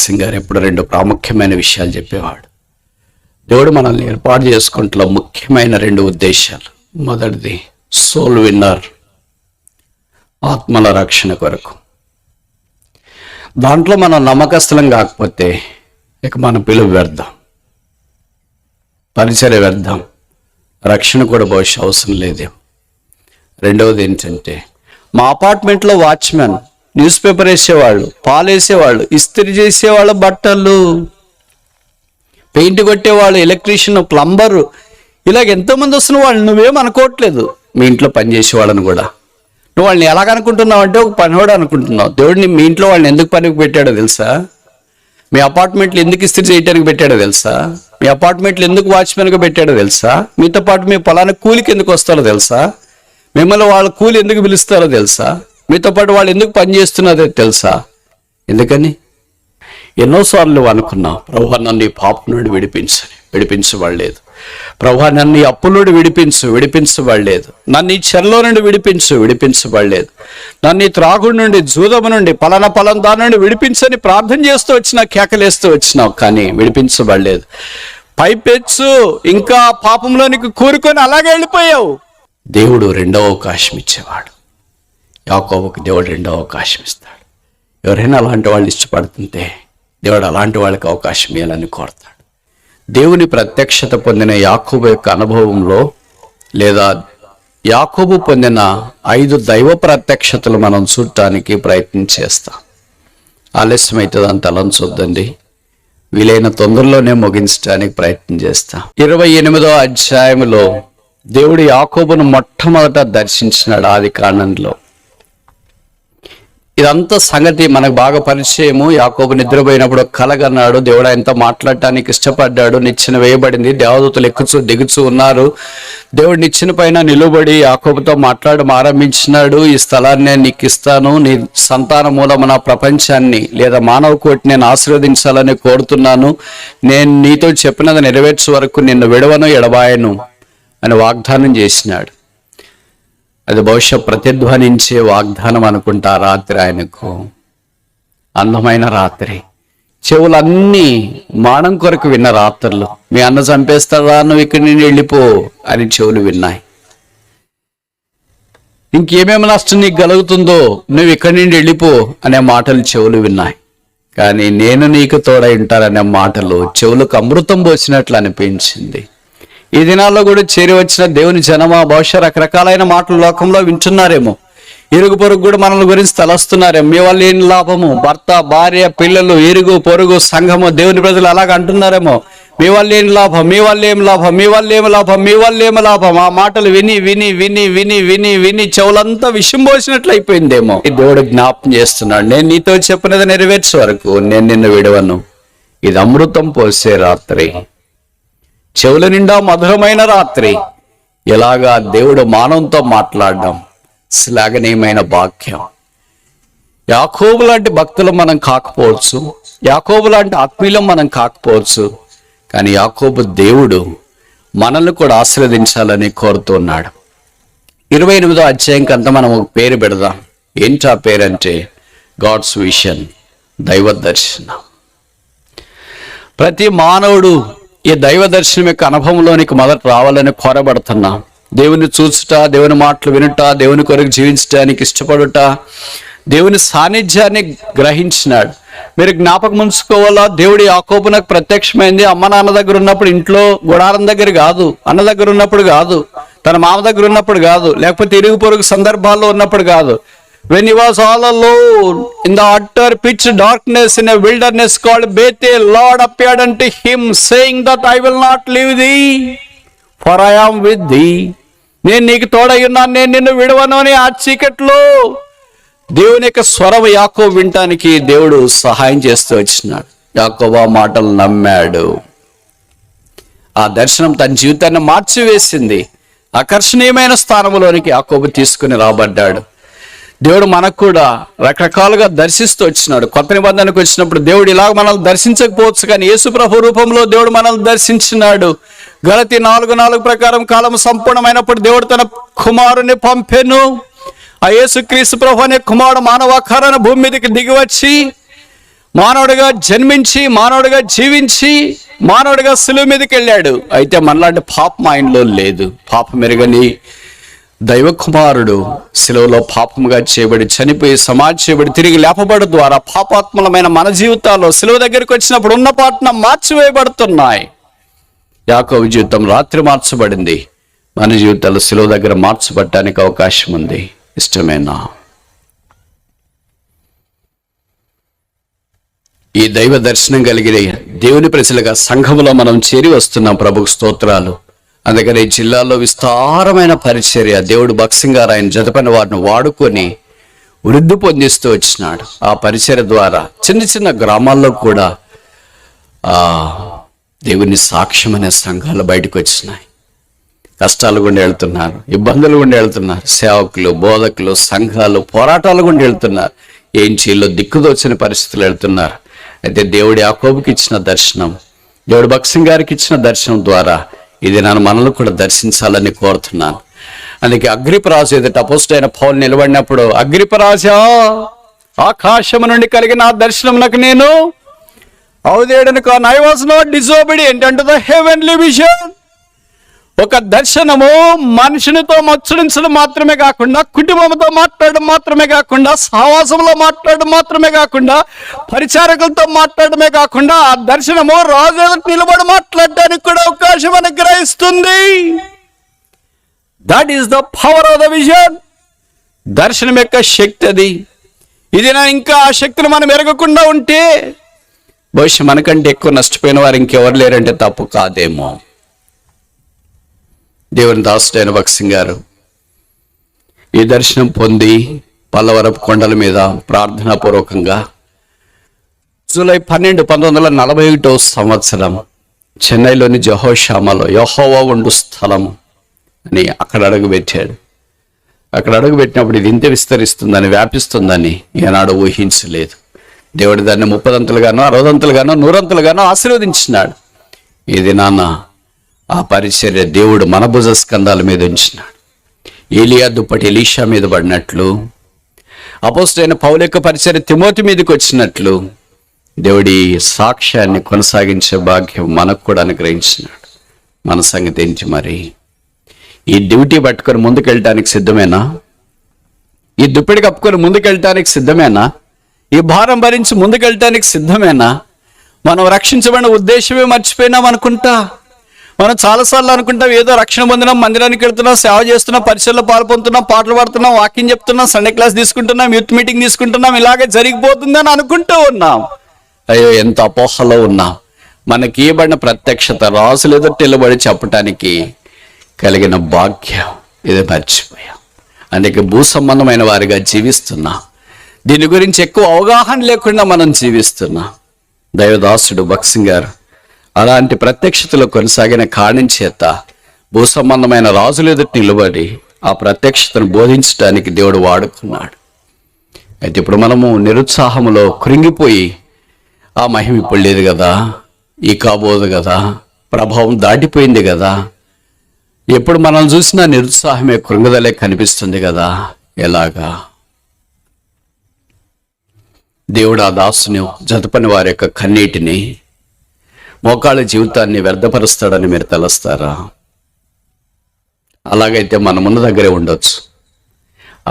సింగ్ గారు ఎప్పుడు 2 ప్రాముఖ్యమైన విషయాలు చెప్పేవాడు. దేవుడు మనల్ని ఏర్పాటు చేసుకుంటున్న ముఖ్యమైన 2 ఉద్దేశాలు. మొదటిది సోల్ విన్నర్, ఆత్మల రక్షణ కొరకు. దాంట్లో మనం నమ్మకస్తులం కాకపోతే ఇక మన పిలువ వ్యర్థం, పరిచర్య వ్యర్థం, రక్షణ కూడా బహుశా అవసరం లేదేమో. రెండవది ఏంటంటే, మా అపార్ట్మెంట్లో వాచ్మెన్, న్యూస్ పేపర్ వేసేవాళ్ళు, పాలు వేసేవాళ్ళు, ఇస్త్రీ చేసేవాళ్ళ బట్టలు, పెయింట్ కొట్టేవాళ్ళు, ఎలక్ట్రీషియన్, ప్లంబరు, ఇలాగ ఎంతోమంది వస్తున్న వాళ్ళు నువ్వేం అనుకోవట్లేదు. మీ ఇంట్లో పనిచేసే వాళ్ళని కూడా నువ్వు వాళ్ళని ఎలాగనుకుంటున్నావు అంటే ఒక పనివాడు అనుకుంటున్నావు. దేవుడిని మీ ఇంట్లో వాళ్ళని ఎందుకు పనికి పెట్టాడో తెలుసా? మీ అపార్ట్మెంట్లో ఎందుకు ఇస్త్రీ చేయడానికి పెట్టాడో తెలుసా? మీ అపార్ట్మెంట్లో ఎందుకు వాచ్మెన్గా పెట్టాడో తెలుసా? మీతో పాటు మీ పొలానికి కూలికి ఎందుకు వస్తారో తెలుసా? మిమ్మల్ని వాళ్ళ కూలి ఎందుకు పిలుస్తారో తెలుసా? మీతో పాటు వాళ్ళు ఎందుకు పని చేస్తున్నారో తెలుసా? ఎందుకని? ఎన్నోసార్లు అనుకున్నావు, ప్రభువా నన్ను ఈ పాపం నుండి విడిపించబడలేదు. ప్రభువా నన్ను ఈ అప్పుల నుండి విడిపించబడలేదు. నన్ను ఈ చెరలో నుండి విడిపించబడలేదు. నన్ను ఈ త్రాగుడి నుండి, జూదము నుండి, పలానా దాని నుండి విడిపించని ప్రార్థన చేస్తూ వచ్చినావు, కేకలేస్తూ వచ్చినావు, కానీ విడిపించబడలేదు. పైపెచ్చు ఇంకా పాపంలోనికి కూరుకొని అలాగే వెళ్ళిపోయావు. దేవుడు 2వ అవకాశం ఇచ్చేవాడు. యాకోబుకు దేవుడు 2వ అవకాశం ఇస్తాడు. ఎవరైనా అలాంటి వాళ్ళు ఇష్టపడుతుంటే దేవుడు అలాంటి వాళ్ళకి అవకాశం ఇవ్వాలని కోరుతాడు. దేవుని ప్రత్యక్షత పొందిన యాకోబు యొక్క అనుభవంలో, లేదా యాకోబు పొందిన 5 దైవ ప్రత్యక్షతలు మనం చూడటానికి ప్రయత్నం చేస్తాం. ఆలస్యమైతే దాని తలంచొద్దండి, వీలైన తొందరలోనే ముగించడానికి ప్రయత్నం చేస్తాం. 28వ అధ్యాయంలో దేవుడు యాకోబును మొట్టమొదట దర్శించినాడు. ఆదికాండంలో ఇదంతా సంగతి మనకు బాగా పరిచయము. యాకోబు నిద్రపోయినప్పుడు కలగన్నాడు, దేవుడు ఆయనతో మాట్లాడటానికి ఇష్టపడ్డాడు. నిచ్చెన వేయబడింది, దేవదూతలు దిగుచూ ఉన్నారు. దేవుడు నిచ్చెన పైన నిలువబడి యాకోబుతో మాట్లాడడం ఆరంభించినాడు. ఈ స్థలాన్ని నేను నీకు ఇస్తాను, నీ సంతాన మూలమున ప్రపంచాన్ని లేదా మానవ కోటి నేను ఆశీర్వదించాలని కోరుతున్నాను. నేను నీతో చెప్పినది నెరవేర్చే వరకు నిన్ను విడవను, ఎడబాయను అని వాగ్దానం చేసినాడు. అది బహుశా ప్రతిధ్వనించే వాగ్దానం అనుకుంటా. రాత్రి ఆయనకు అందమైన రాత్రి, చెవులన్నీ మానం కొరకు విన్న రాత్రులు. మీ అన్న చంపేస్తాడా, నువ్వు ఇక్కడి నుండి వెళ్ళిపో అని చెవులు విన్నాయి. ఇంకేమేమి నష్టం నీకు కలుగుతుందో, నువ్వు ఇక్కడి నుండి వెళ్ళిపో అనే మాటలు చెవులు విన్నాయి. కానీ నేను నీకు తోడై ఉంటాననే మాటలు చెవులకు అమృతం పోసినట్లు అనిపించింది. ఈ దినాల్లో కూడా చేరి వచ్చిన దేవుని జనమా బహుశా రకరకాలైన మాటలు లోకంలో వింటున్నారేమో. ఇరుగు పొరుగు కూడా మనల్ని గురించి తలస్తున్నారేమో. మీ వల్ల ఏం లాభము? భర్త, భార్య, పిల్లలు, ఇరుగు పొరుగు, సంఘము, దేవుని ప్రజలు అలాగ అంటున్నారేమో. మీ వల్ల ఏం లాభం, మీ వల్ల ఏం లాభం, మీ వల్ల ఏం లాభం, మీ వల్ల ఏం లాభం. ఆ మాటలు విని విని విని విని విని విని చెవులంతా విషం పోసినట్లు అయిపోయిందేమో. దేవుడు జ్ఞాపం చేస్తున్నాడు, నేను నీతో చెప్పినది నెరవేర్చే వరకు నేను నిన్ను విడవను. ఇది అమృతం పోసే రాత్రి, చెవుల నిండా మధురమైన రాత్రి. ఎలాగా దేవుడు మానవంతో మాట్లాడడం శ్లాఘనీయమైన భాగ్యం. యాకోబు లాంటి భక్తులు మనం కాకపోవచ్చు, యాకోబు లాంటి ఆత్మీయులం మనం కాకపోవచ్చు, కానీ యాకోబు దేవుడు మనల్ని కూడా ఆశీర్వదించాలని కోరుతున్నాడు. 28వ అధ్యాయంకి అంతా మనం ఒక పేరు పెడదాం. ఏంటి ఆ పేరంటే గాడ్స్ విషన్, దైవ దర్శనం. ప్రతి మానవుడు ఈ దైవ దర్శనం యొక్క అనుభవంలోనికి మొదట రావాలని కోరబడుతున్నాం. దేవుని చూచుట, దేవుని మాటలు వినుట, దేవుని కొరకు జీవించడానికి ఇష్టపడుట, దేవుని సాన్నిధ్యాన్ని గ్రహించినాడు. మీరు జ్ఞాపకం ఉంచుకోవాలా, దేవుడు యాకోబునకు ప్రత్యక్షమైంది అమ్మ నాన్న దగ్గర ఉన్నప్పుడు, ఇంట్లో గుడారం దగ్గర కాదు, అన్న దగ్గర ఉన్నప్పుడు కాదు, తన మామ దగ్గర ఉన్నప్పుడు కాదు, లేకపోతే ఇరుగు పొరుగు సందర్భాల్లో ఉన్నప్పుడు కాదు. When he was all alone in the utter pitch darkness in a wilderness called Bethel, Lord appeared unto him, saying that I will not leave thee, for I am with thee. నేను నీకు తోడై ఉన్నాను, నేను నిన్ను విడవను అని ఆ చీకట్లో దేవుని యొక్క స్వరం యాకోబు వినటానికి దేవుడు సహాయం చేస్తూ వచ్చినాడు. యాకోబు ఆ మాటలు నమ్మాడు. ఆ దర్శనం తన జీవితాన్ని మార్చివేసింది. ఆకర్షణీయమైన స్థానంలోనికి యాకోబు తీసుకుని రాబడ్డాడు. దేవుడు మనకు కూడా రకరకాలుగా దర్శిస్తూ వచ్చినాడు. కొత్త నిబంధనకు వచ్చినప్పుడు దేవుడు ఇలాగ మనల్ని దర్శించకపోవచ్చు, కానీ యేసు ప్రభు రూపంలో దేవుడు మనల్ని దర్శించినాడు. గలతీ 4:4 ప్రకారం కాలం సంపూర్ణమైనప్పుడు దేవుడు తన కుమారుని పంపెను. ఆ యేసుక్రీస్తు ప్రభు అనే కుమారుడు మానవాకారాన్ని భూమి మీదకి దిగివచ్చి మానవుడిగా జన్మించి, మానవుడిగా జీవించి, మానవుడిగా సిలువ మీదకి వెళ్ళాడు. అయితే మనలాంటి పాపం ఆయనలో లేదు. పాపం ఎరగని దైవ కుమారుడు సిలువలో పాపముగా చేయబడి, చనిపోయి, సమాధి చేయబడి, తిరిగి లేపబడి ద్వారా పాపాత్మలమైన మన జీవితాల్లో సిలువ దగ్గరికి వచ్చినప్పుడు ఉన్న పాటన మార్చివేయబడుతున్నాయి. యాకోబు జీవితం రాత్రి మార్చబడింది. మన జీవితాలు సిలువ దగ్గర మార్చబడటానికి అవకాశం ఉంది. ఇష్టమేనా? ఈ దైవ దర్శనం కలిగిన దేవుని ప్రజలుగా సంఘములో మనం చేరి వస్తున్నాం. ప్రభుకు స్తోత్రాలు. అందుకని ఈ జిల్లాలో విస్తారమైన పరిచర్య దేవుడు భక్సింగ్ గారు ఆయన జతపైన వారిని వాడుకొని వృద్ధి పొందిస్తూ వచ్చినాడు. ఆ పరిచర్య ద్వారా చిన్న చిన్న గ్రామాల్లో కూడా దేవుని సాక్ష్యం అనే సంఘాలు బయటకు వచ్చినాయి. కష్టాలు గుండా వెళ్తున్నారు, ఇబ్బందులు గుండా వెళ్తున్నారు, సేవకులు, బోధకులు, సంఘాలు పోరాటాలు గుండా వెళ్తున్నారు, ఏం చేయాలో దిక్కుదోచని పరిస్థితులు వెళ్తున్నారు. అయితే దేవుడు యాకోబుకి ఇచ్చిన దర్శనం, దేవుడు భక్సింగ్ గారికి ఇచ్చిన దర్శనం ద్వారా ఇది నన్ను మనల్ని కూడా దర్శించాలని కోరుతున్నాను. అందుకే అగ్రిపరాజు ఎదుట అపోస్తలుడైన పౌలు నిలబడినప్పుడు, అగ్రిపరాజా, ఆకాశము నుండి కలిగిన ఆ దర్శనమునకు నేను అవధేయుడను కాను. I was not disobedient unto the heavenly vision. ఒక దర్శనము మనుషునితో మచ్చరించడం మాత్రమే కాకుండా, కుటుంబంతో మాట్లాడడం మాత్రమే కాకుండా, సహవాసంలో మాట్లాడడం మాత్రమే కాకుండా, పరిచారకులతో మాట్లాడమే కాకుండా, ఆ దర్శనము రాజు నిలబడి మాట్లాడడానికి కూడా అవకాశం అనుగ్రహిస్తుంది. That is the power of the vision. దర్శనం యొక్క శక్తి అది. ఇది ఇంకా ఆ శక్తిని మనం ఎరగకుండా ఉంటే బహుశా మనకంటే ఎక్కువ నష్టపోయిన వారు ఇంకెవరు లేరంటే తప్పు కాదేమో. దేవుని దాసుడైన భక్సింగ్ గారు ఈ దర్శనం పొంది పల్లవరపు కొండల మీద ప్రార్థనాపూర్వకంగా జూలై 12, 1941 సంవత్సరం చెన్నైలోని జహోషామాలో యెహోవా ఉండు స్థలం అని అక్కడ అడుగుపెట్టాడు. అక్కడ అడుగుపెట్టినప్పుడు ఇది ఇంత విస్తరిస్తుందని, వ్యాపిస్తుందని ఏనాడు ఊహించలేదు. దేవుడు దాన్ని 30 60 100 ఆశీర్వదించినాడు. ఇది నాన్న ఆ పరిచర్య దేవుడు మన భుజ స్కంధాల మీద ఉంచినాడు. ఏలియా దుప్పటి ఎలీషా మీద పడినట్లు, అపోస్తలుడైన పౌలు యొక్క పరిచర్య తిమోతి మీదకి వచ్చినట్లు దేవుడి సాక్ష్యాన్ని కొనసాగించే భాగ్యం మనకు కూడా అనుగ్రహించినాడు. మన సంగతి ఏంటి మరి? ఈ డ్యూటీ పట్టుకొని ముందుకెళ్ళటానికి సిద్ధమేనా? ఈ దుప్పటి కప్పుకొని ముందుకెళ్ళటానికి సిద్ధమేనా? ఈ భారం భరించి ముందుకెళ్ళటానికి సిద్ధమేనా? మనం రక్షించబడిన ఉద్దేశమే మర్చిపోయినాం అనుకుంటా. మనం చాలాసార్లు అనుకుంటాం ఏదో రక్షణ పొందినాం, మందిరానికి వెళ్తున్నాం, సేవ చేస్తున్నాం, పరిచయలో పాల్పొందుతున్నాం, పాటలు పాడుతున్నాం, వాక్యం చెప్తున్నాం, సండే క్లాస్ తీసుకుంటున్నాం, యూత్ మీటింగ్ తీసుకుంటున్నాం, ఇలాగే జరిగిపోతుందని అనుకుంటూ ఉన్నాం. అయ్యో, ఎంత అపోహలో ఉన్నాం. మనకి ఇవ్వబడిన ప్రత్యక్షత రాజులు ఎదుట నిలబడి చెప్పటానికి కలిగిన భాగ్యం ఇది మర్చిపోయాం. అందుకే భూ సంబంధమైన వారిగా జీవిస్తున్నాం. దీని గురించి ఎక్కువ అవగాహన లేకుండా మనం జీవిస్తున్నాం. దైవదాసుడు భక్సింగ్ గారు అలాంటి ప్రత్యక్షతలో కొనసాగిన కారణం చేత భూ సంబంధమైన రాజులు ఎదుట నిలబడి ఆ ప్రత్యక్షతను బోధించడానికి దేవుడు వాడుకున్నాడు. అయితే ఇప్పుడు మనము నిరుత్సాహంలో కృంగిపోయి ఆ మహిమ ఇప్పుడు లేదు కదా, ఈ కాబోదు కదా, ప్రభావం దాటిపోయింది కదా, ఎప్పుడు మనం చూసినా నిరుత్సాహమే, కృంగుదలే కనిపిస్తుంది కదా, ఎలాగా? దేవుడు ఆ దాసుని జతపని వారి యొక్క కన్నీటిని, మోకాళ్ళ జీవితాన్ని వ్యర్థపరుస్తాడని మీరు తలస్తారా? అలాగైతే మనమున్న దగ్గరే ఉండొచ్చు.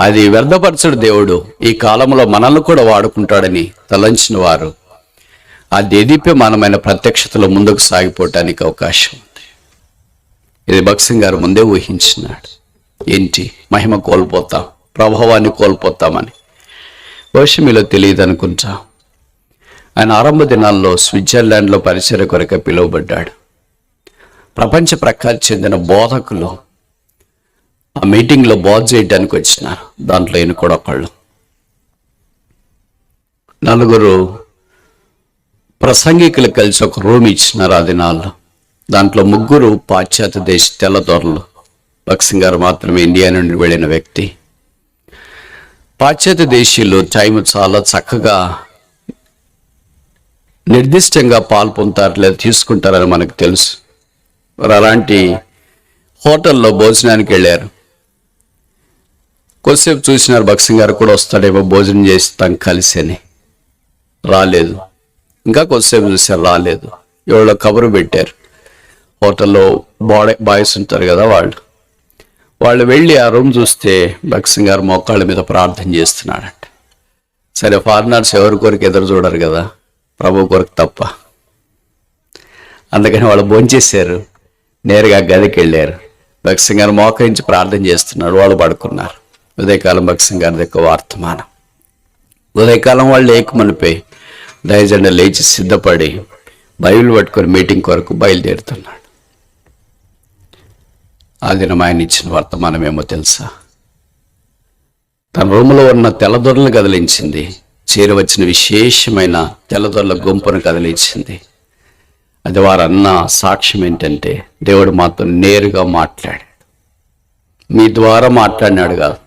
అది వ్యర్థపరచడు దేవుడు. ఈ కాలంలో మనల్ని కూడా వాడుకుంటాడని తలంచిన వారు ఆ దేదీప్యమానమైన ప్రత్యక్షతలో ముందుకు సాగిపోవటానికి అవకాశం ఉంది. ఇది భక్సింగ్ గారు ముందే ఊహించినాడు. ఏంటి, మహిమ కోల్పోతాం, ప్రభావాన్ని కోల్పోతామని. బహుశా మీలో తెలియదు అనుకుంటా. ఆయన ఆరంభ దినాల్లో స్విట్జర్లాండ్లో పరిచర్య కొరకే పిలువబడ్డాడు. ప్రపంచ ప్రఖ్యాతి చెందిన బోధకులు ఆ మీటింగ్లో బోధ చేయడానికి వచ్చినారు. దాంట్లో ఈయన కూడా ఒకళ్ళు. 4 ప్రసంగికులు కలిసి ఒక రూమ్ ఇచ్చినారు ఆ దినాల్లో. దాంట్లో 3 పాశ్చాత్య దేశ తెల్లదొరలు. భక్సింగ్ గారు మాత్రమే ఇండియా నుండి వెళ్ళిన వ్యక్తి. పాశ్చాత్య దేశీయులు టైం చాలా చక్కగా నిర్దిష్టంగా పాల్పొందుతారు లేదా తీసుకుంటారని మనకు తెలుసు. వారు అలాంటి హోటల్లో భోజనానికి వెళ్ళారు. కొద్దిసేపు చూసినారు, భక్సింగ్ గారు కూడా వస్తాడేమో భోజనం చేస్తాం కలిసి అని. రాలేదు. ఇంకా కొద్దిసేపు చూసారు, రాలేదు. ఎవరో కబురు పెట్టారు, హోటల్లో బాయ్స్ ఉంటారు కదా, వాళ్ళు వెళ్ళి ఆ రూమ్ చూస్తే భగత్ సింగ్ గారు మోకాళ్ళ మీద ప్రార్థన చేస్తున్నాడంట. సరే, ఫారినర్స్ ఎవరి కొరకు ఎదురు చూడరు కదా, ప్రభు కొరకు తప్ప. అందుకని వాళ్ళు భోంచేశారు, నేరుగా గదికి వెళ్ళారు. భగత్ సింగ్ గారు మోకరించి ప్రార్థన చేస్తున్నాడు, వాళ్ళు పడుకున్నారు. ఉదయకాలం భగత్ సింగ్ గారి దగ్గర వర్తమానం. ఉదయకాలం వాళ్ళు లేకమనిపోయి దయజెండ లేచి సిద్ధపడి బైబిల్ పట్టుకొని మీటింగ్ కొరకు బయలుదేరుతున్నాడు. ఆ దినం ఆయన ఇచ్చిన వర్తమానం ఏమో తెలుసా? తన రూములో ఉన్న తెల్లదొరలను కదిలించింది, చేరవచ్చిన విశేషమైన తెల్లదొరల గుంపును కదిలించింది. అది వారన్న సాక్ష్యం ఏంటంటే, దేవుడు మాతో నేరుగా మాట్లాడాడు. మీ ద్వారా మాట్లాడినాడు కాదు,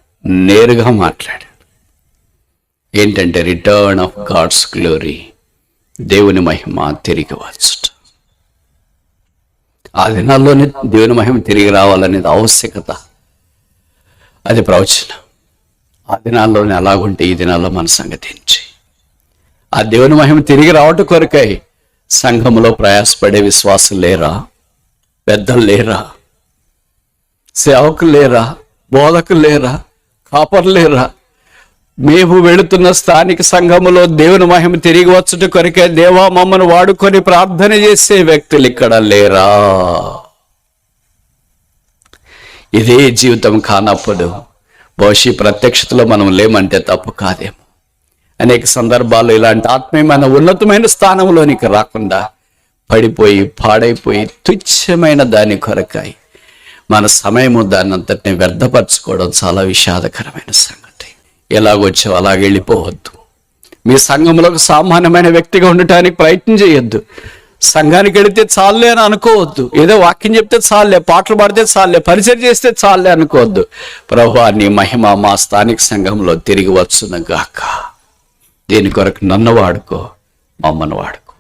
నేరుగా మాట్లాడాడు. ఏంటంటే, రిటర్న్ ఆఫ్ గాడ్స్ గ్లోరీ, దేవుని మహిమ తిరిగి వచ్చుట. ఆ దినాల్లోనే దేవుని మహిమ తిరిగి రావాలనేది ఆవశ్యకత, అది ప్రవచనం. ఆ దినాల్లోనే అలాగుంటే ఈ దినాల్లో మన సంగతి ఏంటి? ఆ దేవుని మహిమ తిరిగి రావటం కొరకై సంఘంలో ప్రయాసపడే విశ్వాసం లేరా? పెద్దలు లేరా? సేవకులు లేరా? బోధకులు లేరా? కాపర్లు లేరా? మేము వెళుతున్న స్థానిక సంఘములో దేవుని మహిమ తిరిగి వచ్చుట కొరకే దేవా మమ్మను వాడుకొని ప్రార్థన చేసే వ్యక్తులు ఇక్కడ లేరా? ఇదే జీవితం కానప్పుడు బహుశా ప్రత్యక్షతలో మనం లేమంటే తప్పు కాదేమో. అనేక సందర్భాల్లో ఇలాంటి ఆత్మీయమైన ఉన్నతమైన స్థానంలోనికి రాకుండా పడిపోయి పాడైపోయి తుచ్చమైన దాని కొరకై మన సమయము దాన్ని అంతటిని వ్యర్థపరచుకోవడం చాలా విషాదకరమైన సంగతి. ఎలాగొచ్చావు అలాగ వెళ్ళిపోవద్దు. మీ సంఘంలో ఒక సామాన్యమైన వ్యక్తిగా ఉండటానికి ప్రయత్నం చేయొద్దు. సంఘానికి వెళితే చాలే అని అనుకోవద్దు. ఏదో వాక్యం చెప్తే చాలే, పాటలు పాడితే చాలే, పరిచయం చేస్తే చాలే అనుకోవద్దు. ప్రభువా, నీ మహిమ మా స్థానిక సంఘంలో తిరిగి వచ్చును గాక. దీని కొరకు నన్ను వాడుకో, మమ్మను వాడుకో.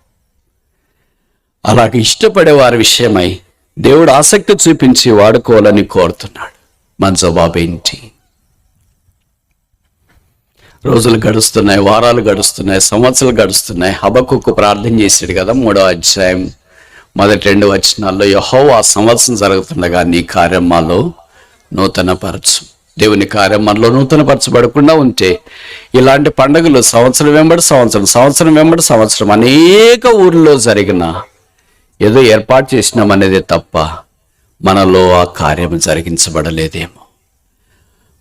అలాగే ఇష్టపడే వారి విషయమై దేవుడు ఆసక్తి చూపించి వాడుకోవాలని కోరుతున్నాడు. మన జవాబు ఏంటి? రోజులు గడుస్తున్నాయి, వారాలు గడుస్తున్నాయి, సంవత్సరాలు గడుస్తున్నాయి. హబక్కుకు ప్రార్థన చేశాడు కదా, 3వ అధ్యాయం మొదటి 2 వచనాల్లో, యెహోవా సంవత్సరం జరుగుతుండగా నీ కార్యం మాలో నూతనపరచు. దేవుని కార్యం మనలో నూతనపరచబడకుండా ఉంటే ఇలాంటి పండుగలు సంవత్సరం వెంబడి సంవత్సరం, సంవత్సరం వెంబడి సంవత్సరం అనేక ఊర్లో జరిగిన ఏదో ఏర్పాటు చేసినామనేదే తప్ప మనలో ఆ కార్యం జరిగించబడలేదేమో.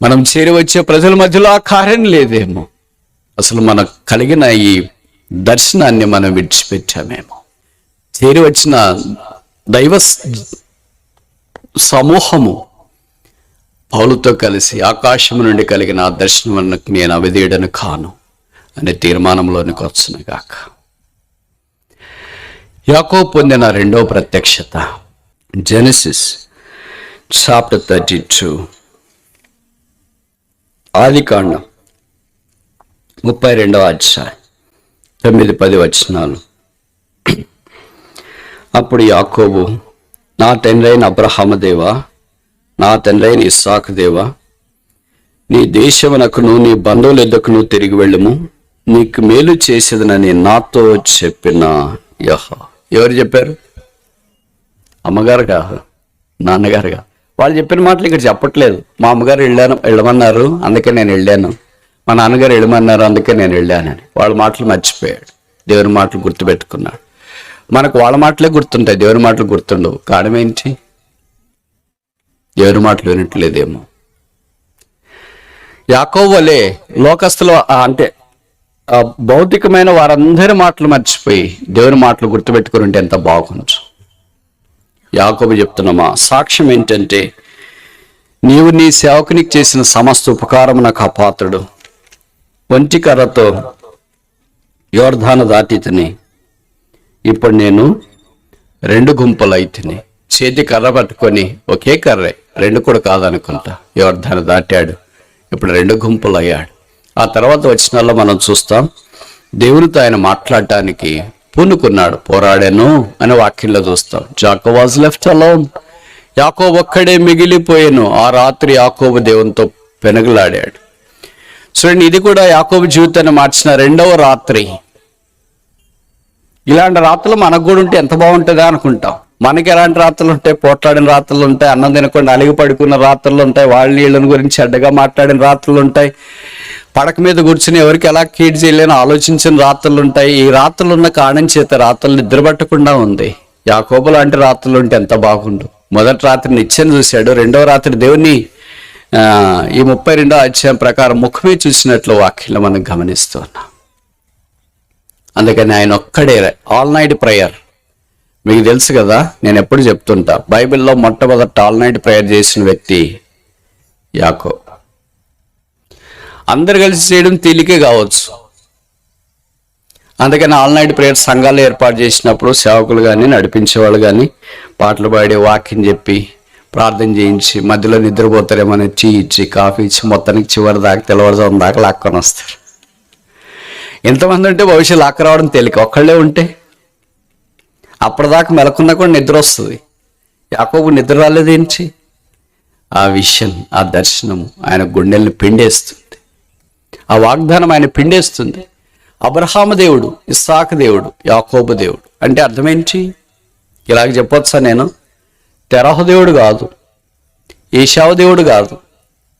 మనం చేరి వచ్చే ప్రజల మధ్యలో ఆ కార్యం లేదేమో. అసలు మనకు కలిగిన ఈ దర్శనాన్ని మనం విడిచిపెట్టామేమో. చేరి వచ్చిన దైవ సమూహము పౌలుతో కలిసి ఆకాశం నుండి కలిగిన ఆ దర్శనానికి నేను అవిధేయుడను కాను అనే తీర్మానంలోనికి వచ్చును గాక. యాకోబు పొందిన 2వ ప్రత్యక్షత, జెనసిస్ చాప్టర్ 32, ఆదికాండం 32వ అధ్యాయం 9-10 వచనాలు. అప్పుడు యాకోబు, నా తండ్రి అయిన అబ్రహాము దేవా, నా తండ్రి అయిన ఇస్సాకు దేవా, నీ దేశమునకును నీ బంధువుల యొద్దకును తిరిగి వెళ్ళుము, నీకు మేలు చేసేదనని నాతో చెప్పిన యెహోవా. ఎవరు చెప్పారు? అమ్మగారుగా, నాన్నగారుగా. వాళ్ళు చెప్పిన మాటలు ఇక్కడ చెప్పట్లేదు. మా అమ్మగారు వెళ్ళమన్నారు అందుకే నేను వెళ్ళాను, మా నాన్నగారు వెళ్ళమన్నారు అందుకే నేను వెళ్ళానని వాళ్ళ మాటలు మర్చిపోయాడు. దేవుని మాటలు గుర్తుపెట్టుకున్నాడు. మనకు వాళ్ళ మాటలే గుర్తుంటాయి, దేవుని మాటలు గుర్తుండవు. కారణం ఏంటి? దేవుని మాటలు వినట్లేదేమో. యాకోబు వలె లోకస్తులు అంటే భౌతికమైన వారందరి మాటలు మర్చిపోయి దేవుని మాటలు గుర్తుపెట్టుకుని ఉంటే ఎంత బాగుంది. యాకోబు చెప్తున్నామా సాక్ష్యం ఏంటంటే, నీవు నీ సేవకునికి చేసిన సమస్త ఉపకారం నాకు అపాత్రుడు. ఒంటి కర్రతో యోర్ధాను దాటి తిని, ఇప్పుడు నేను 2 గుంపులు అయితిని. చేతి కర్ర పట్టుకొని, ఒకే కర్రే, 2 కూడా కాదనుకుంటా, యోర్ధాను దాటాడు. ఇప్పుడు 2 గుంపులు అయ్యాడు. ఆ తర్వాత వచనాల్లో మనం చూస్తాం, దేవునితో ఆయన మాట్లాడటానికి పూనుకున్నాడు, పోరాడాను అనే వాక్యంలో చూస్తాం. Jacob was left alone. యాకోబు ఒక్కడే మిగిలిపోయాను. ఆ రాత్రి యాకోబు దేవునితో పెనుగులాడాడు. చూడండి, ఇది కూడా యాకోబు జీవితాన్ని మార్చిన 2వ రాత్రి. ఇలాంటి రాత్రులు మనకు కూడా ఉంటే ఎంత బాగుంటుందా అనుకుంటాం. మనకి ఎలాంటి రాత్రులు ఉంటాయి? పోట్లాడిన రాత్రులు ఉంటాయి, అన్నం తినకుండా అలిగి పడుకున్న రాత్రులు ఉంటాయి, వాళ్ళ వీళ్ళని గురించి చెడ్డగా మాట్లాడిన రాత్రులు ఉంటాయి, పడక మీద కూర్చుని ఎవరికి ఎలా కీడు చేయలేని ఆలోచించిన రాత్రులు ఉంటాయి. ఈ రాత్రులు ఉన్న కారణం చేత రాత్రులు నిద్రపట్టకుండా ఉంది. యాకోబు లాంటి రాత్రులు ఉంటే ఎంత బాగుండు. మొదటి రాత్రి నిత్యం చూశాడు, రెండవ రాత్రి దేవుని ఈ 32వ అధ్యాయం ప్రకారం ముఖమే చూసినట్లు వాక్యంలో మనం గమనిస్తూ ఉన్నాం. అందుకని ఆయన ఒక్కడే ఆల్ నైట్ ప్రేయర్. మీకు తెలుసు కదా, నేను ఎప్పుడు చెప్తుంటా, బైబిల్లో మొట్టమొదట ఆల్ నైట్ ప్రేయర్ చేసిన వ్యక్తి యాకోబు. అందరు కలిసి చేయడం తేలికే కావచ్చు. అందుకని ఆల్ నైట్ ప్రేయర్ సంఘాలు ఏర్పాటు చేసినప్పుడు సేవకులు కానీ నడిపించేవాళ్ళు కానీ పాటలు పాడి వాక్యం చెప్పి ప్రార్థన చేయించి మధ్యలో నిద్రపోతారేమని టీ ఇచ్చి కాఫీ ఇచ్చి మొత్తానికి చివరి దాకా తెల్లవారుజామున దాకా లాక్కొని వస్తారు. ఎంతమంది ఉంటే భవిష్యత్తు లాక్క రావడం తేలిక, ఒక్కళ్ళే ఉంటే అప్పటిదాకా మెలకున్నా కూడా నిద్ర వస్తుంది. యాకోబు నిద్ర రాలేదేంటి? ఆ విషయం, ఆ దర్శనము ఆయన గుండెల్ని పిండేస్తుంది. ఆ వాగ్దానం ఆయన పిండేస్తుంది. అబ్రహాము దేవుడు, ఇస్సాకు దేవుడు, యాకోబు దేవుడు అంటే అర్థమేంటి? ఇలాగ చెప్పొచ్చా నేను? తెరహు దేవుడు కాదు, ఏశావు దేవుడు కాదు,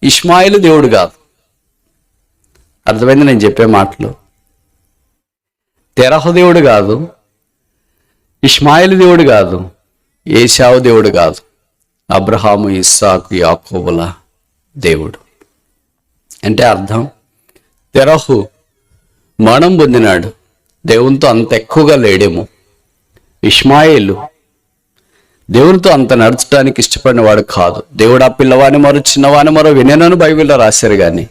ఇష్మాయిలు దేవుడు కాదు. అర్థమైంది నేను చెప్పే మాటలు? తెరహు దేవుడు కాదు, ఇష్మాయిలు దేవుడు కాదు, ఏశావు దేవుడు కాదు, అబ్రహాము, ఇస్సాకు, యాకోబుల దేవుడు. అంటే అర్థం, తెరహు మరణం పొందినాడు, దేవునితో అంత ఎక్కువగా లేడేమో. ఇష్మాయిలు దేవునితో అంత నడచడానికి ఇష్టపడిన వాడు కాదు. దేవుడు ఆ పిల్లవాని మరో చిన్నవాని మరో వినేనని బైబిల్లో రాశారు, కానీ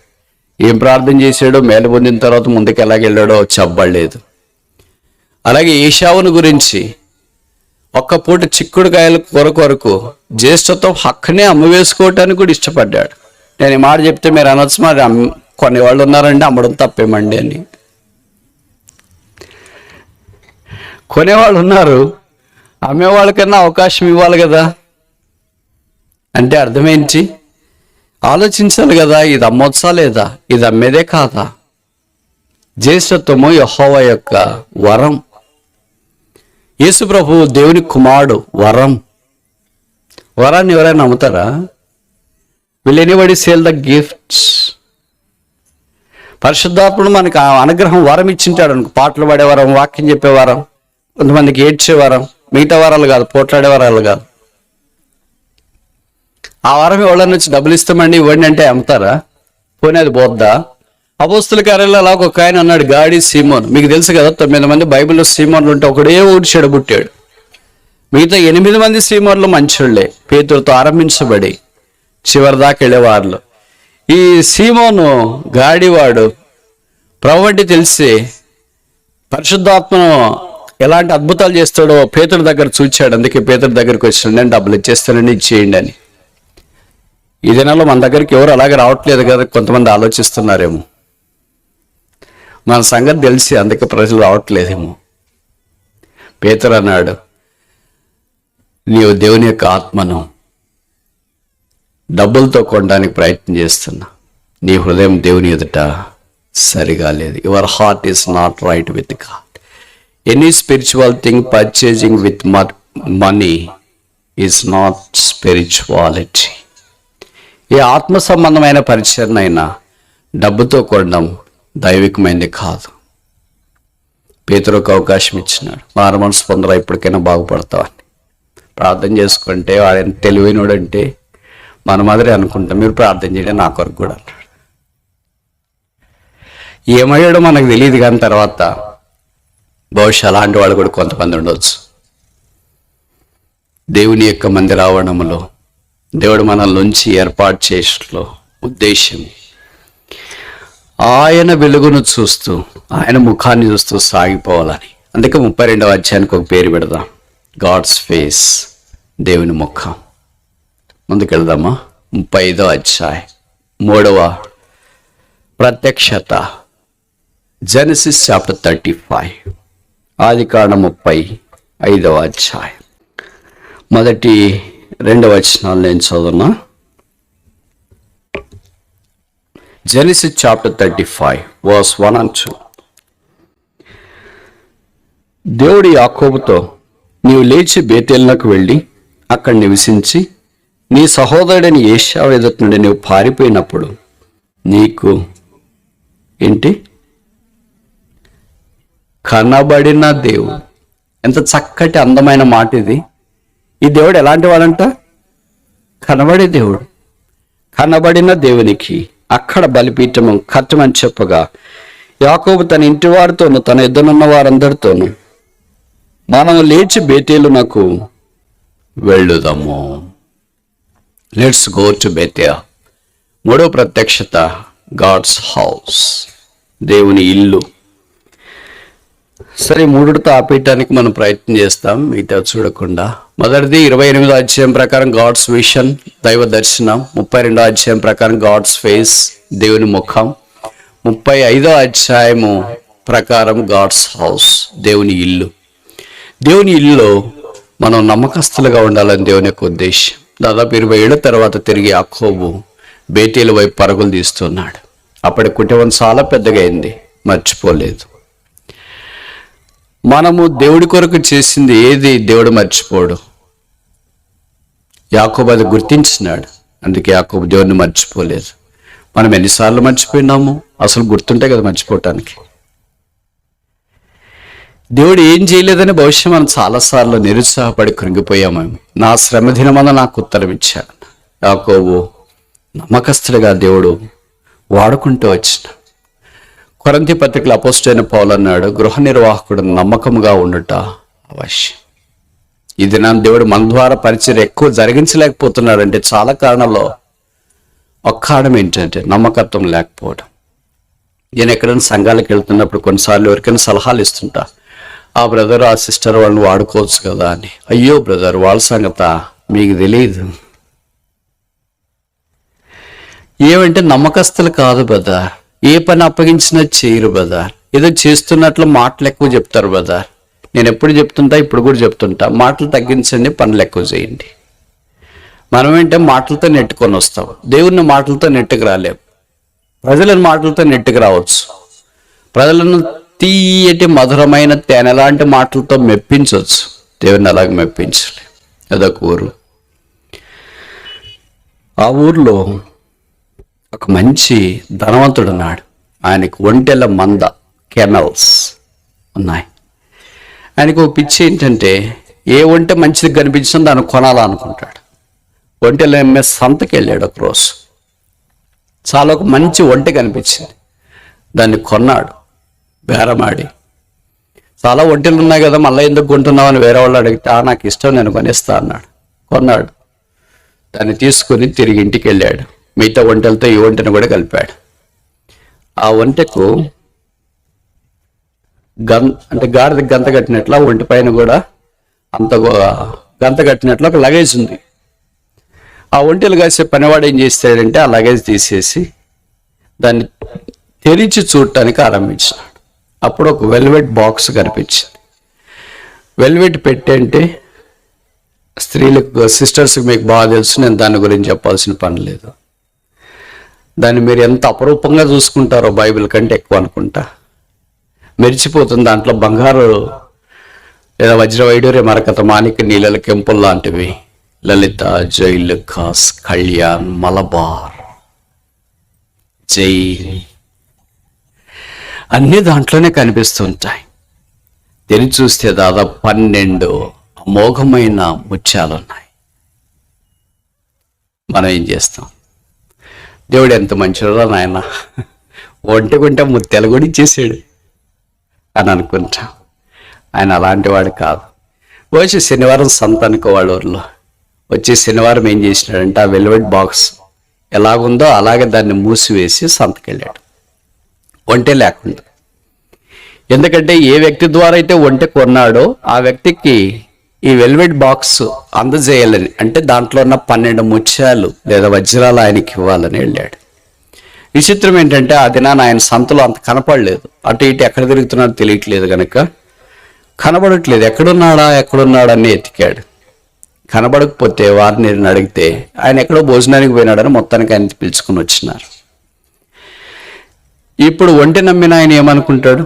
ఏం ప్రార్థన చేశాడో, మేలు పొందిన తర్వాత ముందుకు ఎలాగెళ్ళాడో చెప్పబడలేదు. అలాగే ఏశావును గురించి ఒక్క పూట చిక్కుడుకాయల కొరకు జ్యేష్ఠత్వం హక్కునే అమ్మవేసుకోవటానికి కూడా ఇష్టపడ్డాడు. నేను ఈ మాట చెప్తే మీరు అనొచ్చు, మరి కొన్ని వాళ్ళు ఉన్నారండి అమ్మడం తప్పేమండి అని. కొనేవాళ్ళు ఉన్నారు, అమ్మేవాళ్ళకన్నా అవకాశం ఇవ్వాలి కదా. అంటే అర్థమేంటి? ఆలోచించాలి కదా, ఇది అమ్మొచ్చా లేదా, ఇది అమ్మేదే కాదా? జ్యేష్ఠత్వము యెహోవా యొక్క వరం. యేసు ప్రభువు దేవుని కుమారుడు, వరం. వరాన్ని ఎవరైనా నమ్ముతారా? Will anybody sale the gifts? పరిశుద్ధాత్ముడు మనకి ఆ అనుగ్రహం వరం ఇచ్చింటాడు అనుకో. పాటలు పాడే వరం, వాక్యం చెప్పే వరం, కొంతమందికి ఏడ్చే వరం, మిగతా వరాలు కాదు, పోట్లాడే వరాలు కాదు. ఆ వరం ఎవరన్నా వచ్చి డబ్బులు ఇస్తామండి ఇవ్వండి అంటే అమ్ముతారా? పోనీ అది బోద్దా? అపోస్తుల కార్యాలలో అలాగ ఒక ఆయన అన్నాడు, గాడి సీమోన్. మీకు తెలుసు కదా, 9 మంది బైబిల్లో సీమోన్లు ఉంటే ఒకడే ఊడి చెడబుట్టాడు. మిగతా 8 మంది సీమోన్లు మంచోళ్లే, పేతురుతో ఆరంభించబడి చివరి దాకా వెళ్ళేవాళ్ళు. ఈ సీమోను గాడివాడు ప్రభు అంటే తెలిసి పరిశుద్ధాత్మను ఎలాంటి అద్భుతాలు చేస్తాడో పేతురు దగ్గర చూచాడు. అందుకే పేతురు దగ్గరికి వచ్చినాడు, నేను డబ్బులు ఇచ్చేస్తానండి, ఇచ్చేయండి అని. ఈ దినాల్లో మన దగ్గరికి ఎవరు అలాగే రావట్లేదు కదా, కొంతమంది ఆలోచిస్తున్నారేమో. మన సంగతి తెలిసి అందుకే ప్రజలు రావట్లేదేమో. పేతురు అన్నాడు, నీవు దేవుని యొక్క ఆత్మను డబ్బులతో కొనడానికి ప్రయత్నం చేస్తున్నా, నీ హృదయం దేవుని ఎదుట సరిగా లేదు. Your heart is not right with God. Any spiritual thing purchasing with money is not spirituality. ఏ ఆత్మ సంబంధమైన పరిచయం అయినా డబ్బుతో కొనడం దైవికమైనది కాదు. పేతురుకు అవకాశం ఇచ్చినాడు, మారు మనసు పొందరా, ఇప్పటికైనా బాగుపడతావని. ప్రార్థన చేసుకుంటే వాడైనా తెలివైనోడంటే మన మాదిరి అనుకుంటాం, మీరు ప్రార్థన చేయడం నా కొరకు కూడా అన్నాడు. ఏమయ్యాడో మనకు తెలియదు, కానీ తర్వాత బహుశా అలాంటి వాళ్ళు కూడా కొంతమంది ఉండవచ్చు. దేవుని యొక్క మందిర ఆవరణంలో దేవుడు మనల్లోంచి ఏర్పాటు చేసలో ఉద్దేశం ఆయన వెలుగును చూస్తూ, ఆయన ముఖాన్ని చూస్తూ సాగిపోవాలని. అందుకే 32వ అధ్యాయానికి ఒక పేరు పెడదాం, గాడ్స్ ఫేస్, దేవుని ముఖం. ముందుకెళ్దామా? 35వ అధ్యాయం 3వ ప్రత్యక్షత. జెనసిస్ చాప్టర్ 35, ఆదికాండం 35వ అధ్యాయం 1-2 వచనాలు నేను చదువునా. Genesis chapter 35 verse 1 and 2. దేవుడు యాకోబుతో, నీవు లేచి బేతేలునకు వెళ్ళి అక్కడ నివసించి నీ సహోదరుడైన ఏశావు ఎదుట నుండి నీవు పారిపోయినప్పుడు నీకు ఏంటి కనబడిన దేవుడు. ఎంత చక్కటి అందమైన మాట ఇది. ఈ దేవుడు ఎలాంటి వాడంట? కనబడే దేవుడు. కనబడిన దేవునికి అక్కడ బలిపీఠము కట్టమని చెప్పగా యాకోబు తన ఇంటి వారితోనూ తన ఎదురున్న వారందరితోనూ మనము లేచి బేతేలునకు వెళ్ళుదాము. Let's go to Bethel. మూడో ప్రత్యక్షత, గాడ్స్ హౌస్, దేవుని ఇల్లు. సరే, మూడుతో ఆపేయటానికి మనం ప్రయత్నం చేస్తాం, మిగతా చూడకుండా. మొదటిది 28వ అధ్యాయం ప్రకారం గాడ్స్ విషన్, దైవ దర్శనం. 32వ అధ్యాయం ప్రకారం గాడ్స్ ఫేస్, దేవుని ముఖం. 35వ అధ్యాయము ప్రకారం గాడ్స్ హౌస్, దేవుని ఇల్లు. దేవుని ఇల్లులో మనం నమ్మకస్తులుగా ఉండాలని దేవుని యొక్క ఉద్దేశం. దాదాపు 20 ఏళ్ల తర్వాత తిరిగి యాకోబు బేతేలు వైపు పరుగులు తీస్తున్నాడు. అప్పటి కుటుంబం చాలా పెద్దగా అయింది, మర్చిపోలేదు. మనము దేవుడి కొరకు చేసింది ఏది దేవుడు మర్చిపోడు. యాకోబు అది గుర్తించినాడు, అందుకే యాకోబు దేవుడిని మర్చిపోలేదు. మనం ఎన్నిసార్లు మర్చిపోయినాము? అసలు గుర్తుంటే కదా మర్చిపోవటానికి. దేవుడు ఏం చేయలేదని బహుశా మనం చాలాసార్లు నిరుత్సాహపడి కృంగిపోయాము. నా శ్రమ దినమన్న నాకు ఉత్తరం ఇచ్చాడు. యాకోబు నమ్మకస్తుడిగా దేవుడు వాడుకుంటూ వచ్చిన. కొరింథీ పత్రికలో అపోస్తలుడైన పౌలు అన్నాడు, గృహ నిర్వాహకుడు నమ్మకముగా ఉండుట అవశ్యం. ఈ దినాన్ని దేవుడు మన ద్వారా పరిచయం ఎక్కువ జరిగించలేకపోతున్నాడంటే చాలా కారణాల్లో ఒక కారణం ఏంటంటే నమ్మకత్వం లేకపోవడం. నేను ఎక్కడైనా సంఘాలకు వెళ్తున్నప్పుడు కొన్నిసార్లు ఎవరికైనా సలహాలు ఇస్తుంటా, ఆ బ్రదర్ ఆ సిస్టర్ వాళ్ళని వాడుకోవచ్చు కదా అని. అయ్యో బ్రదర్, వాళ్ళ సంగత మీకు తెలియదు. ఏమంటే నమ్మకస్తులు కాదు బ్రదర్, ఏ పని అప్పగించినా చేయరు బ్రదర్, ఏదో చేస్తున్నట్లు మాటలు ఎక్కువ చెప్తారు బ్రదర్. నేను ఎప్పుడు చెప్తుంటా, ఇప్పుడు కూడా చెప్తుంటా, మాటలు తగ్గించండి, పనులు ఎక్కువ చేయండి. మనం ఏంటంటే మాటలతో నెట్టుకొని వస్తాం, దేవుని మాటలతో నెట్టుకు రాలేం. ప్రజలను మాటలతో నెట్టుకు రావచ్చు, ప్రజలను తీయటి మధురమైన తేనెలాంటి మాటలతో మెప్పించవచ్చు, దేవుని అలాగే మెప్పించలే. అదొక ఊరు. ఆ ఊర్లో ఒక మంచి ధనవంతుడు ఉన్నాడు. ఆయనకు ఒంటెల మంద, కెనల్స్ ఉన్నాయి. ఆయనకు ఒక పిచ్చి ఏంటంటే ఏ ఒంటె మంచిది కనిపించిందో దాన్ని కొనాలనుకుంటాడు. ఒంటెలు అమ్మే సంతకి వెళ్ళాడు ఒకరోజు. చాలా ఒక మంచి ఒంటె కనిపించింది, దాన్ని కొన్నాడు బేరమాడి. చాలా ఒంటెలు ఉన్నాయి కదా, మళ్ళీ ఎందుకు కొంటున్నావు అని వేరే వాళ్ళు అడిగితే, నాకు ఇష్టం, నేను కొనేస్తా అన్నాడు. కొన్నాడు. దాన్ని తీసుకుని తిరిగి ఇంటికి వెళ్ళాడు. మిగతా ఒంటెలతో ఈ ఒంటెను కూడా కలిపాడు. ఆ ఒంటెకు అంటే గాడిద గంత కట్టినట్లు, ఆ ఒంటి పైన కూడా అంత గంత కట్టినట్లు ఒక లగేజ్ ఉంది. ఆ ఒంటెలు కాసే పనివాడు ఏం చేస్తాడంటే ఆ లగేజ్ తీసేసి దాన్ని తెరిచి చూడటానికి ఆరంభించినాడు. అప్పుడు ఒక వెల్వెట్ బాక్స్ కనిపించింది. వెల్వెట్ పెట్టే అంటే స్త్రీలకు, సిస్టర్స్కి మీకు బాగా తెలుసు, నేను దాని గురించి చెప్పాల్సిన పని లేదు. దాన్ని మీరు ఎంత అపరూపంగా చూసుకుంటారో బైబిల్ కంటే ఎక్కువ అనుకుంటా. మెరిచిపోతుంది. దాంట్లో బంగారు లేదా వజ్ర వైడూర్య మరకత మాణిక్య నీళ్ళ కెంపుల్ లాంటివి, లలిత, జైల్, ఖాస్, కళ్యాణ్, మలబార్, జై, అన్నీ దాంట్లోనే కనిపిస్తుంటాయి. తెరిచి చూస్తే దాదాపు 12 అమోఘమైన ముత్యాలు ఉన్నాయి. మనం ఏం చేస్తాం? దేవుడు ఎంత మంచివాడో నాయన, ఒంటికుంటే ముత్యాలు కూడా ఇచ్చేసాడు అని అనుకుంటాం. ఆయన అలాంటి వాడు కాదు. వచ్చి శనివారం సంత అనుకో వాళ్ళ ఊర్లో. వచ్చి శనివారం ఏం చేసినాడంటే ఆ వెల్వెట్ బాక్స్ ఎలాగుందో అలాగే దాన్ని మూసివేసి సంతకెళ్ళాడు, ఒంటె లేకుండా. ఎందుకంటే ఏ వ్యక్తి ద్వారా అయితే ఒంటె కొన్నాడో ఆ వ్యక్తికి ఈ వెల్వెట్ బాక్స్ అందజేయాలని, అంటే దాంట్లో ఉన్న 12 ముత్యాలు లేదా వజ్రాలు ఆయనకి ఇవ్వాలని వెళ్ళాడు. విచిత్రం ఏంటంటే ఆ దినాన ఆయన సంతలో అంత కనపడలేదు. అటు ఇటు ఎక్కడ తిరుగుతున్నాడో తెలియట్లేదు కనుక కనబడట్లేదు. ఎక్కడున్నాడా అని ఎతికాడు. కనబడకపోతే వారిని అడిగితే ఆయన ఎక్కడో భోజనానికి పోయినాడని మొత్తానికి ఆయన పిలుచుకుని వచ్చినారు. ఇప్పుడు ఒంటె నమ్మిన ఆయన ఏమనుకుంటాడు?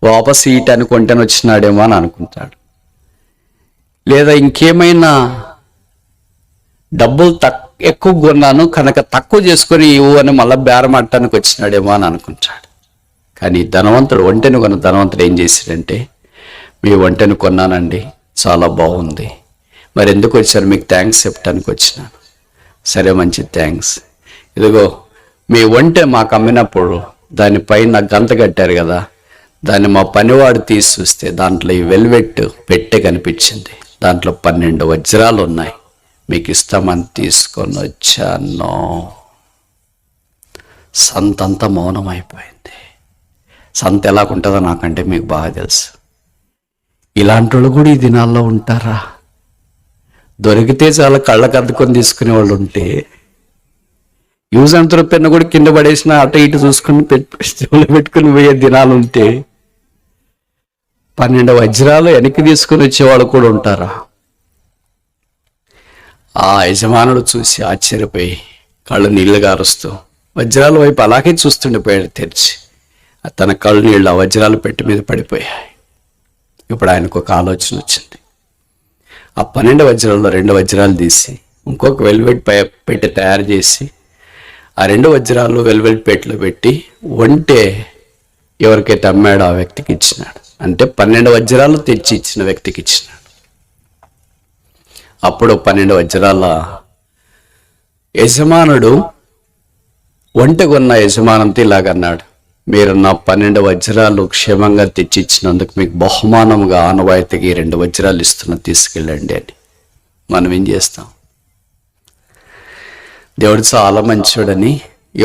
వాపస్ ఇయటానికి ఒంటెను వచ్చినాడేమో అని అనుకుంటాడు. లేదా ఇంకేమైనా డబ్బులు ఎక్కువ కొన్నాను కనుక తక్కువ చేసుకొని ఇవ్వు అని మళ్ళీ బేరమాడటానికి వచ్చినాడేమో అని అనుకుంటాడు. కానీ ధనవంతుడు, ఒంటెను కొన్న ధనవంతుడు ఏం చేశాడంటే, మీ ఒంటెను కొన్నానండి, చాలా బాగుంది, మరి ఎందుకు వచ్చారు? మీకు థ్యాంక్స్ చెప్పడానికి వచ్చినాను. సరే, మంచి థ్యాంక్స్. ఇదిగో మీ ఒంటె మాకు అమ్మినప్పుడు దానిపైన గంత కట్టారు కదా, దాన్ని మా పనివాడు తీసి చూస్తే దాంట్లో ఈ వెల్వెట్ పెట్టె కనిపించింది, దాంట్లో 12 వజ్రాలు ఉన్నాయి, మీకు ఇస్తామని తీసుకొని వచ్చాను. సంతంతా మౌనం అయిపోయింది. సంత ఎలాగుంటుందో నాకంటే మీకు బాగా తెలుసు. ఇలాంటి వాళ్ళు కూడా ఈ దినాల్లో ఉంటారా? దొరికితే చాలా కళ్ళకు అద్దుకొని తీసుకునే వాళ్ళు ఉంటే, యూజ్ అంత పెన్ను కూడా కింద పడేసిన అటు ఇటు చూసుకుని పెట్టుకుని పోయే దినాలు ఉంటే 12 వజ్రాలు వెనక్కి తీసుకుని వచ్చేవాళ్ళు కూడా ఉంటారా? ఆ యజమానుడు చూసి ఆశ్చర్యపోయి కళ్ళు నీళ్లు గారుస్తూ వజ్రాల వైపు అలాగే చూస్తుండిపోయాడు తెరిచి. తన కళ్ళు నీళ్ళు ఆ వజ్రాలు పెట్టి మీద పడిపోయాయి. ఇప్పుడు ఆయనకు ఒక ఆలోచన వచ్చింది. ఆ 12 వజ్రాల్లో 2 వజ్రాలు తీసి ఇంకొక వెల్వెట్ పెట్టి తయారు చేసి ఆ 2 వజ్రాలు వెల్వెట్ పెట్టెలో పెట్టి ఒంటె ఎవరికైతే అమ్మాడో ఆ వ్యక్తికి ఇచ్చినాడు. అంటే 12 వజ్రాలు తెచ్చి ఇచ్చిన వ్యక్తికి ఇచ్చినాడు. అప్పుడు 12 వజ్రాల యజమానుడు ఒంటె కొన్న యజమానంతో ఇలాగన్నాడు, మీరు నా 12 వజ్రాలు క్షేమంగా తెచ్చి ఇచ్చినందుకు మీకు బహుమానంగా ఆనవాయితీకి 2 వజ్రాలు ఇస్తున్నా, తీసుకెళ్ళండి అని. మనం ఏం చేస్తాం? దేవుడు చాలా మంచోడని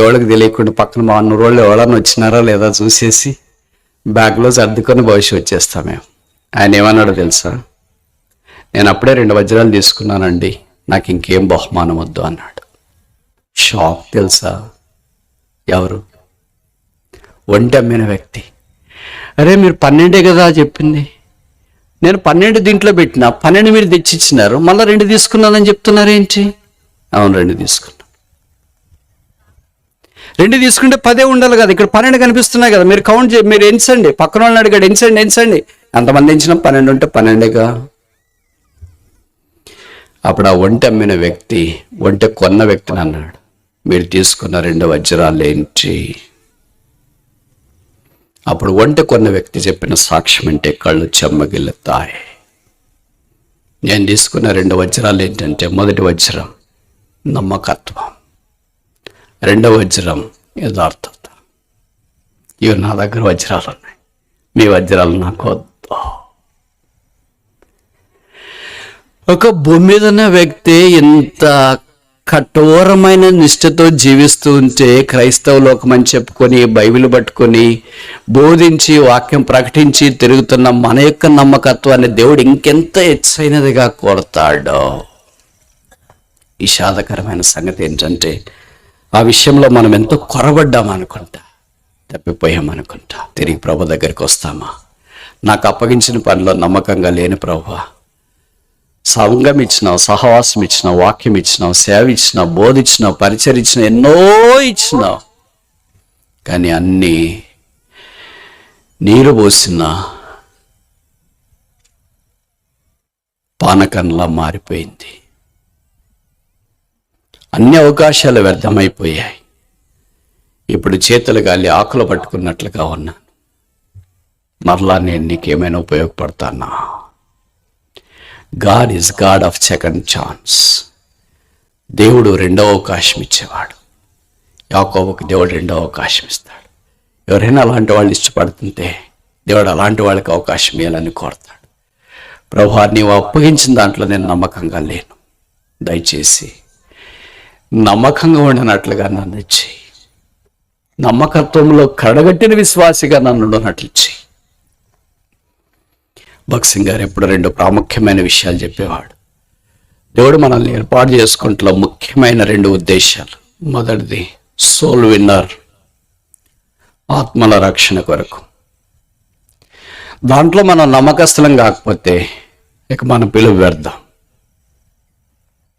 ఎవరికి తెలియకుండా పక్కన మా 100 రోజులు ఎవరన్నా వచ్చినారా లేదా చూసేసి బ్యాగ్లో సర్దుకొని భవిష్యత్ వచ్చేస్తాం మేము. ఆయన ఏమన్నాడో తెలుసా? నేను అప్పుడే 2 వజ్రాలు తీసుకున్నానండి, నాకు ఇంకేం బహుమానం వద్దు అన్నాడు. షాక్ తెలుసా? ఎవరు? ఒంటె అమ్మిన వ్యక్తి. అరే, మీరు 12 కదా చెప్పింది, నేను 12 దీంట్లో పెట్టినా, 12 మీరు తెచ్చిచ్చినారు, మళ్ళీ 2 తీసుకున్నానని చెప్తున్నారు ఏంటి? అవును, 2 తీసుకున్నాను. 2 తీసుకుంటే 10 ఉండాలి కదా, ఇక్కడ 12 కనిపిస్తున్నాయి కదా, మీరు కౌంట్ మీరు ఎంచండి. పక్కన వాళ్ళని అడిగాడు, ఎంచండి. అంతమంది ఎంచినా 12 ఉంటే 12గా. అప్పుడు ఆ ఒంటె అమ్మిన వ్యక్తి ఒంటె కొన్న వ్యక్తిని అన్నాడు, మీరు తీసుకున్న 2 వజ్రాలు ఏంటి? అప్పుడు ఒంటె కొన్న వ్యక్తి చెప్పిన సాక్ష్యం అంటే కళ్ళు చెమ్మగిల్లుతాయి. నేను తీసుకున్న 2 వజ్రాలు ఏంటంటే, మొదటి వజ్రం నమ్మకత్వం, 2వ వజ్రం యథార్థత. ఇవి నా దగ్గర వజ్రాలు ఉన్నాయి, మీ వజ్రాలు నాకు వద్దు. ఒక భూమి మీద ఉన్న వ్యక్తి ఇంత కఠోరమైన నిష్ఠతో జీవిస్తూ ఉంటే, క్రైస్తవ లోకం అని చెప్పుకొని బైబిల్ పట్టుకొని బోధించి వాక్యం ప్రకటించి తిరుగుతున్న మన యొక్క నమ్మకత్వాన్ని దేవుడు ఇంకెంత హెచ్చైనదిగా కోరతాడో. విషాదకరమైన సంగతి ఏంటంటే, ఆ విషయంలో మనం ఎంతో కొరబడ్డామనుకుంటా, తప్పిపోయామనుకుంటా. తిరిగి ప్రభు దగ్గరికి వస్తామా? నాకు అప్పగించిన పనిలో నమ్మకంగా లేని ప్రభువా, సంఘం ఇచ్చినావు, సహవాసం ఇచ్చినావు, వాక్యం ఇచ్చినావు, సేవ ఇచ్చినావు, బోధించినావు, పరిచరించినావు, ఎన్నో ఇచ్చినావు, కానీ అన్నీ నీరు పోసిన పానకంలా మారిపోయింది. అన్ని అవకాశాలు వ్యర్థమైపోయాయి. ఇప్పుడు చేతులు గాలి ఆకులు పట్టుకున్నట్లుగా ఉన్నాను. మరలా నేను నీకేమైనా ఉపయోగపడతానా? God is God of second chance. దేవుడు 2వ అవకాశం ఇచ్చేవాడు. యాకోబుకి దేవుడు 2వ అవకాశం ఇస్తాడు. ఎవరైనా అలాంటి వాళ్ళు ఇష్టపడుతుంటే దేవుడు అలాంటి వాళ్ళకి అవకాశం ఇవ్వాలని కోరతాడు. ప్రభువా, నీవు అప్పగించిన దాంట్లో నేను నమ్మకంగా లేను, దయచేసి నమ్మకంగా ఉండనట్లుగా నన్ను ఇచ్చేయి, నమ్మకత్వంలో కడగట్టిన విశ్వాసిగా నన్ను ఉండనట్లు ఇచ్చేయి. భగత్ సింగ్ గారు ఎప్పుడు 2 ప్రాముఖ్యమైన విషయాలు చెప్పేవాడు. దేవుడు మనల్ని ఏర్పాటు చేసుకుంటున్న ముఖ్యమైన 2 ఉద్దేశాలు. మొదటిది సోల్ విన్నర్, ఆత్మల రక్షణ కొరకు. దాంట్లో మనం నమ్మకస్తులం కాకపోతే ఇక మన పిలుపు వ్యర్థం,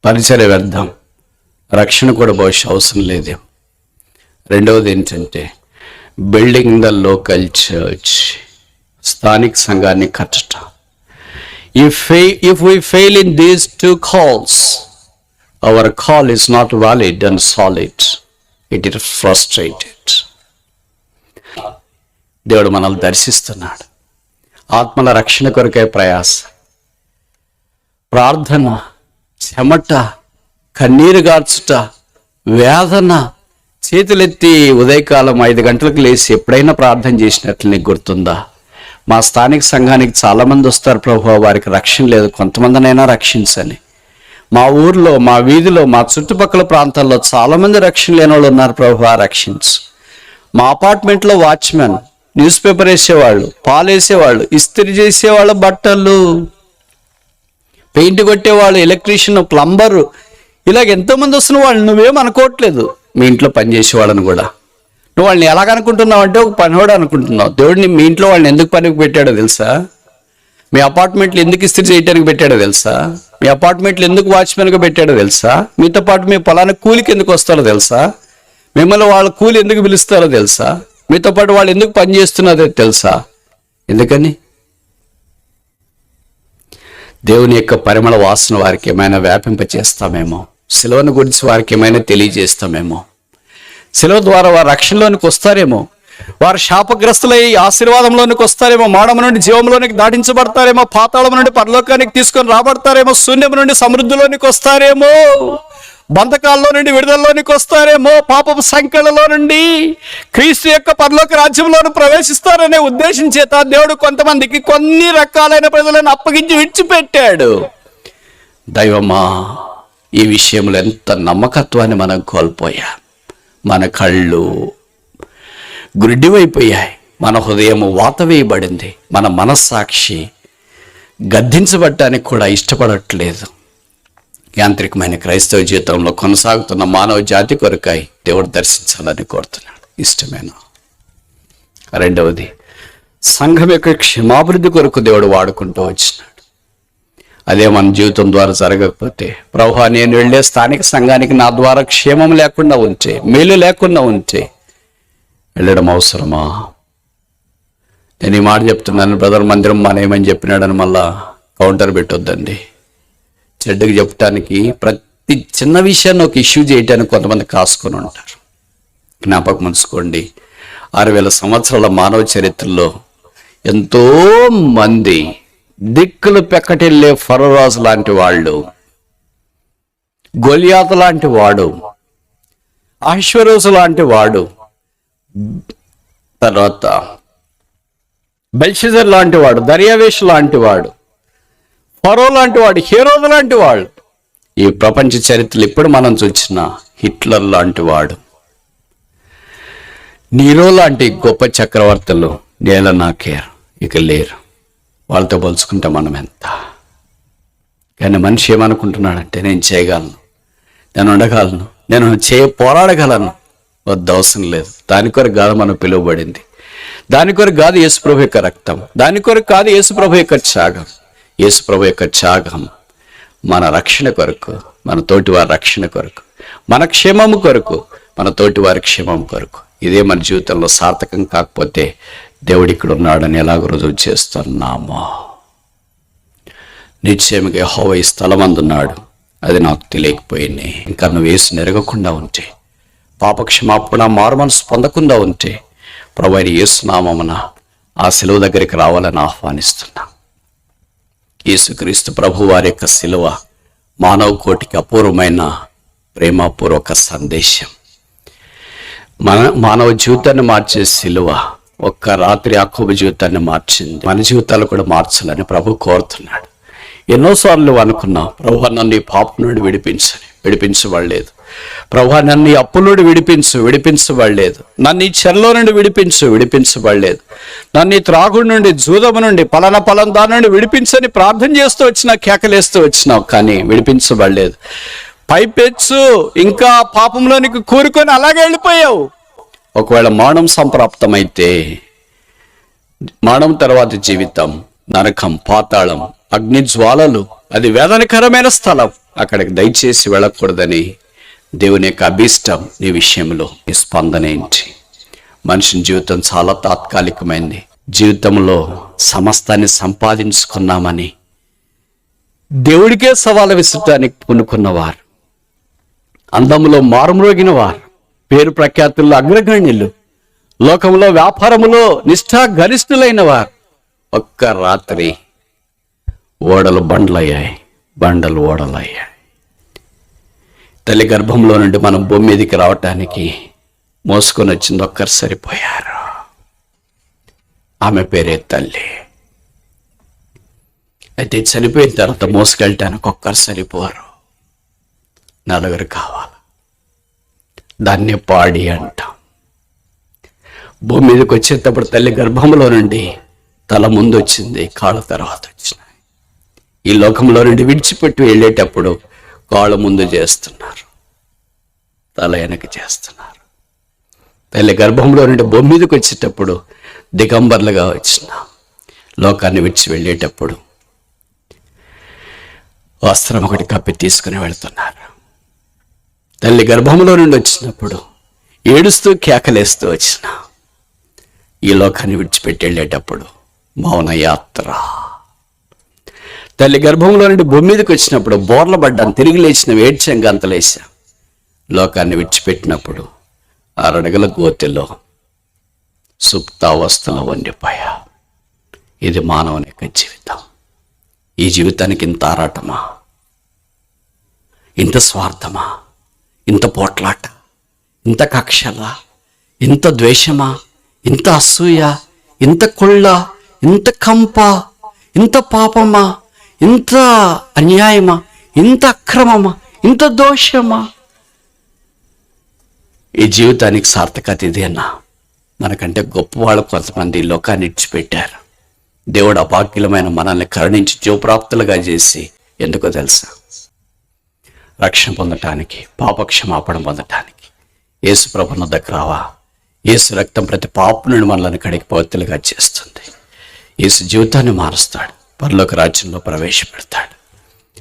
పరిచర్య వ్యర్థం, రక్షణ కూడా బహుశా అవసరం లేదేమో. రెండవది ఏంటంటే బిల్డింగ్ ద లోకల్ చర్చ్. స్థానిక సంఘాన్ని కట్టడం. If we fail in these two calls, our call is not valid and solid. It is frustrated. దేవుడు మనల్ని దర్శిస్తున్నాడు. ఆత్మల రక్షణ కొరకే ప్రయాస, ప్రార్థన, చెమట, కన్నీరు గార్చుట, వేదన, చేతులెత్తి ఉదయకాలం 5 గంటలకు లేచి ఎప్పుడైనా ప్రార్థన చేసినట్లు నీకు గుర్తుందా? మా స్థానిక సంఘానికి చాలామంది వస్తారు ప్రభువా, వారికి రక్షణ లేదు, కొంతమందినైనా రక్షించని. మా ఊర్లో, మా వీధిలో, మా చుట్టుపక్కల ప్రాంతాల్లో చాలామంది రక్షణ లేని వాళ్ళు ఉన్నారు ప్రభువా, రక్షించు. మా అపార్ట్మెంట్లో వాచ్మెన్, న్యూస్ పేపర్ వేసేవాళ్ళు, పాలు వేసేవాళ్ళు, ఇస్త్రీ చేసేవాళ్ళు, బట్టలు, పెయింట్ కొట్టేవాళ్ళు, ఎలక్ట్రీషియన్, ప్లంబరు, ఇలాగ ఎంతోమంది వస్తున్న వాళ్ళు నువ్వేం అనుకోవట్లేదు. మీ ఇంట్లో పనిచేసేవాళ్ళని కూడా నువ్వు వాళ్ళని ఎలాగనుకుంటున్నావు అంటే ఒక పనివాడు అనుకుంటున్నావు. దేవుడిని మీ ఇంట్లో వాళ్ళని ఎందుకు పనికి పెట్టాడో తెలుసా? మీ అపార్ట్మెంట్లు ఎందుకు ఇస్త్రీ చేయడానికి పెట్టాడో తెలుసా? మీ అపార్ట్మెంట్లు ఎందుకు వాచ్మెన్గా పెట్టాడో తెలుసా? మీతో పాటు మీ పొలాన్ని కూలికి ఎందుకు వస్తారో తెలుసా? మిమ్మల్ని వాళ్ళ కూలి ఎందుకు పిలుస్తారో తెలుసా? మీతో పాటు వాళ్ళు ఎందుకు పని చేస్తున్నారో తెలుసా? ఎందుకని? దేవుని యొక్క పరిమళ వాసన వారికి ఏమైనా వ్యాపింపచేస్తామేమో, సిలువను గురించి వారికి ఏమైనా తెలియజేస్తామేమో, సిలువ ద్వారా వారు రక్షణలోనికి వస్తారేమో, వారు శాపగ్రస్తులై ఆశీర్వాదంలోనికి వస్తారేమో, మాడమ నుండి జీవంలోనికి దాటించబడతారేమో, పాతాళం నుండి పరలోకానికి తీసుకొని రాబడతారేమో, శూన్యం నుండి సమృద్ధిలోనికి వస్తారేమో, బంధకాల్లో నుండి విడుదలలోనికి వస్తారేమో, పాపపు సంఖ్యలలో నుండి క్రీస్తు యొక్క పరలోక రాజ్యంలోను ప్రవేశిస్తారనే ఉద్దేశం చేత దేవుడు కొంతమందికి కొన్ని రకాలైన ప్రజలను అప్పగించి విడిచిపెట్టాడు. దైవమా, ఈ విషయంలో ఎంత నమ్మకత్వాన్ని మనం కోల్పోయాం. మన కళ్ళు గుడ్డివైపోయాయి, మన హృదయం వాత వేయబడింది, మన మనస్సాక్షి గద్దించబడటానికి కూడా ఇష్టపడట్లేదు. యాంత్రికమైన క్రైస్తవ జీవితంలో కొనసాగుతున్న మానవ జాతి కొరకై దేవుడు దర్శించాలని కోరుతున్నాడు. ఇష్టమేనా? రెండవది, సంఘం యొక్క క్షేమాభివృద్ధి కొరకు దేవుడు వాడుకుంటూ వచ్చినాడు. అదే మన జీవితం ద్వారా జరగకపోతే, ప్రభువా నేను వెళ్ళే స్థానిక సంఘానికి నా ద్వారా క్షేమం లేకుండా ఉంటే, మేలు లేకుండా ఉంటే వెళ్ళడం అవసరమా? నేను ఈ మాట చెప్తున్నాను, బ్రదర్ మందిరం మానేయమని చెప్పినాడని మళ్ళా కౌంటర్ పెట్టొద్దండి. చెడ్డకి చెప్పడానికి, ప్రతి చిన్న విషయాన్ని ఒక ఇష్యూ చేయడానికి కొంతమంది కాసుకొని ఉంటారు. జ్ఞాపకం ఉంచుకోండి, 6000 సంవత్సరాల మానవ చరిత్రలో ఎంతో మంది దిక్కులు పెక్కటిల్లే ఫరోరాజు లాంటి వాళ్ళు, గొలియాతు లాంటి వాడు, అహష్వేరోషు లాంటి వాడు, తర్వాత బెల్షజర్ లాంటి వాడు, దర్యావేషు లాంటి వాడు, ఫరో లాంటి వాడు, హేరోదు లాంటి వాడు, ఈ ప్రపంచ చరిత్రలో ఇప్పుడు మనం చూసిన హిట్లర్ లాంటి వాడు, నీరో లాంటి గొప్ప చక్రవర్తులు నేల నాకేర్ ఇక లేరు. వాళ్ళతో పోల్చుకుంటే మనం ఎంత? కానీ మనిషి ఏమనుకుంటున్నాడంటే, నేను చేయగలను, నేను ఉండగలను, నేను పోరాడగలను. వద్దు, అవసరం లేదు. దాని కొరకు కాదు మనం పిలువబడింది, దాని కొరకు కాదు యేసుప్రభు యొక్క రక్తం, దాని కొరకు కాదు యేసుప్రభు యొక్క త్యాగం. యేసుప్రభు యొక్క త్యాగం మన రక్షణ కొరకు, మన తోటి వారి రక్షణ కొరకు, మన క్షేమము కొరకు, మన తోటి వారి క్షేమం కొరకు. ఇదే మన జీవితంలో సార్థకం కాకపోతే దేవుడు ఇక్కడ ఉన్నాడని ఎలాగ రుజువు చేస్తున్నామో? నిశ్చయంగా యెహోవా ఈ స్థలమందున్నాడు, అది నాకు తెలియకపోయింది. ఇంకా నువ్వు యేసుని ఎరగకుండా ఉంటే, పాపక్షమాపణ మారు మనసు పొందకుండా ఉంటే, ప్రభువైన యేసు నామమున ఆ శిలువ దగ్గరికి రావాలని ఆహ్వానిస్తున్నా. యేసుక్రీస్తు ప్రభు వారి యొక్క శిలువ మానవ కోటికి అపూర్వమైన ప్రేమపూర్వక సందేశం. మానవ జీవితాన్ని మార్చే శిలువ ఒక్క రాత్రి యాకోబు జీవితాన్ని మార్చింది. మన జీవితాలు కూడా మార్చాలని ప్రభు కోరుతున్నాడు. ఎన్నోసార్లు అనుకున్నాం, ప్రభు నన్ను ఈ పాపం నుండి విడిపించబడలేదు. ప్రభు నన్ను ఈ అప్పుల నుండి విడిపించబడలేదు. నన్ను ఈ చెరలో నుండి విడిపించబడలేదు. నన్ను ఈ త్రాగుడి నుండి, జూదము నుండి, పలానా దాని నుండి విడిపించని ప్రార్థన చేస్తూ వచ్చినా, కేకలేస్తూ వచ్చినావు, కానీ విడిపించబడలేదు. పైపెచ్చు ఇంకా పాపంలోనికి కూరుకొని అలాగే వెళ్ళిపోయావు. ఒకవేళ మరణం సంప్రాప్తమైతే, మరణం తర్వాత జీవితం, నరకం, పాతాళం, అగ్ని జ్వాలలు, అది వేదనకరమైన స్థలం. అక్కడికి దయచేసి వెళ్ళకూడదని దేవుని యొక్క అభీష్టం నీ విషయంలో. ఈ స్పందన ఏంటి? మనిషి జీవితం చాలా తాత్కాలికమైంది. జీవితంలో సమస్తాన్ని సంపాదించుకున్నామని దేవుడికే సవాలు విసరటానికి పూనుకున్నవారు, అందములో మారుమ్రోగిన వారు, పేరు ప్రఖ్యాతుల్లో అగ్రగణ్యులు, లోకంలో వ్యాపారములో నిష్ఠా గరిష్ఠులైన వారు ఒక్క రాత్రి ఓడలు బండ్లయ్యాయి, బండలు ఓడలయ్యాయి. తల్లి గర్భంలో నుండి మనం భూమి మీదకి రావటానికి మోసుకొని వచ్చింది ఒక్కరు సరిపోయారు. ఆమె పేరే తల్లి. అయితే చనిపోయిన తర్వాత మోసుకెళ్ళటానికి ఒక్కరు సరిపోరు, నలుగురు కావాలి. దాన్ని పాడి అంటాం. భూమి మీదకి వచ్చేటప్పుడు తల్లి గర్భంలో నుండి తల ముందు వచ్చింది, కాళ్ళ తర్వాత వచ్చినాయి. ఈ లోకంలో నుండి విడిచిపెట్టి వెళ్ళేటప్పుడు కాళ్ళు ముందు చేస్తున్నారు, తల వెనక చేస్తున్నారు. తల్లి గర్భంలో నుండి భూమి మీదకి వచ్చేటప్పుడు దిగంబర్లుగా వచ్చిన, లోకాన్ని విడిచి వెళ్ళేటప్పుడు వస్త్రం ఒకటి కప్పి తీసుకుని వెళుతున్నారు. తల్లి గర్భంలో నుండి వచ్చినప్పుడు ఏడుస్తూ కేకలేస్తూ వచ్చిన, ఈ లోకాన్ని విడిచిపెట్టి వెళ్ళేటప్పుడు మౌన యాత్ర. తల్లి గర్భంలో నుండి భూమి మీదకి వచ్చినప్పుడు బోర్ల పడ్డాను, తిరిగి లేచిన, ఏడ్చాం, గంతలేసాం. లోకాన్ని విడిచిపెట్టినప్పుడు 6 అడుగుల గోతిలో సుప్తావస్థలో వండిపోయా. ఇది మానవుని యొక్క జీవితం. ఈ జీవితానికి ఇంత ఆరాటమా, ఇంత స్వార్థమా, ఇంత పోట్లాట, ఇంత కక్షలా, ఇంత ద్వేషమా, ఇంత అసూయ, ఇంత కుళ్ళ, ఇంత కంప, ఇంత పాపమా, ఇంత అన్యాయమా, ఇంత అక్రమమా, ఇంత దోషమా? ఈ జీవితానికి సార్థకత ఇదేనా? మనకంటే గొప్పవాళ్ళు కొంతమంది లోకాన్ని ఇచ్చిపెట్టారు. దేవుడు అపాక్యులమైన మనల్ని కరుణించి జీవప్రాప్తులుగా చేసి, ఎందుకో తెలుసా? రక్షణ పొందటానికి, పాపక్షమాపణ పొందటానికి. యేసు ప్రభువుని వద్దకు రావా? యేసు రక్తం ప్రతి పాపం నుండి మనల్ని కడిగి పవిత్రులుగా చేస్తుంది. యేసు జీవితాన్ని మారుస్తాడు, పరలోక రాజ్యంలో ప్రవేశపెడతాడు.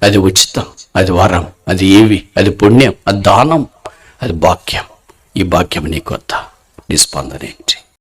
అది ఉచితం, అది వరం, అది ఏవి, అది పుణ్యం, అది దానం, అది భాగ్యం. ఈ భాగ్యం నీకొద్దా? నీ స్పందన ఏంటి?